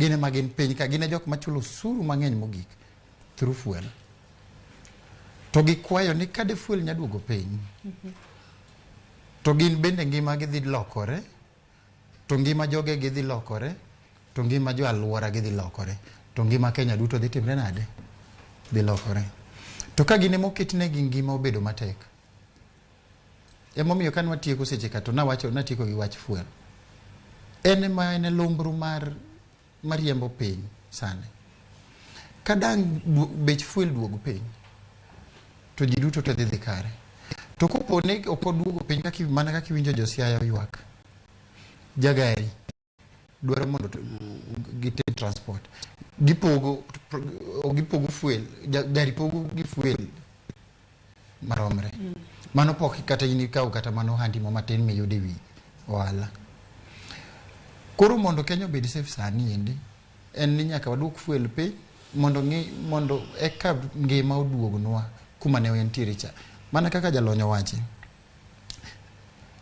gine magin piny ka gine jok machulo suru mang'eny mogik through fuel. To gikwayo ni kade fuel nyaduogo piny. To gin bende ngima gidhi lokore, to ngima joge gidhi lokore, to ngima jo alwora gidhi lokore, to ngima Kenya duto dhi timre nade? Dhi lokore. To ka gine moketne gi ngima obedo matek. Emomiyo kan watieko seche ka to natieko gi wach fuel. En lumbru mar mariembo piny sane. Kadang bech fuel duogo piny, to ji duto to dhi kare. To kopone opoduogo piny mana kaka iwinjo josiaya ywak. Jagari dwaro mondo gited transport. Gipogo fuel, gari pogo gi fuel maromre. Mano pok kata in ikaw kata mano handimo matin miyude wi ohala. Koro mondo Kenya obed safe sani endi, en ni nyaka waduok fuel piny mondo eka ngima oduognwa kuma ne entiere cha. Mana kaka jalony wachi.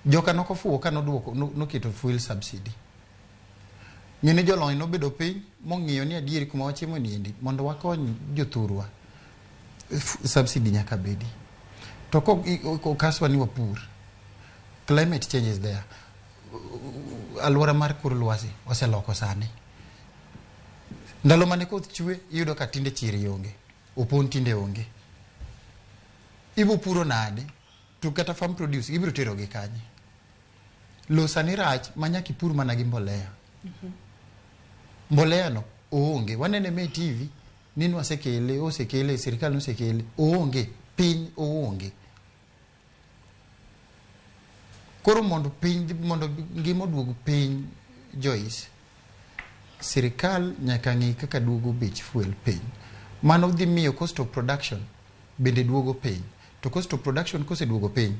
Joka nokofuwo ka noketo fuel subsidy. Ng'eni jolony nobedo piny mong'iyo ni adieri kuma wachiemo ni endi mondo wakony jothurwa. Subsidy nyaka bedi. To kaswa ni wapur. Climate change is there. Alwora mar kor lwasi oseloko sani. Ndalo mane koth chwe iyudo ka tinde chiri onge. Opon tinde onge. Ibo puro nade? To kata farm produce ibiro tero gi kanye. Losa ni rach manyaki pur mana gi mbolea. Mbolea no oonge. Wanene me TV nini osekele serikali osekele oonge, piny oonge. Koro mondo ngima duogo piny Joyce, serikal nyaka ng'i kaka duogo bech fuel piny. Mano dhi miyo cost of production bende duogo piny. To cost of production kose duogo piny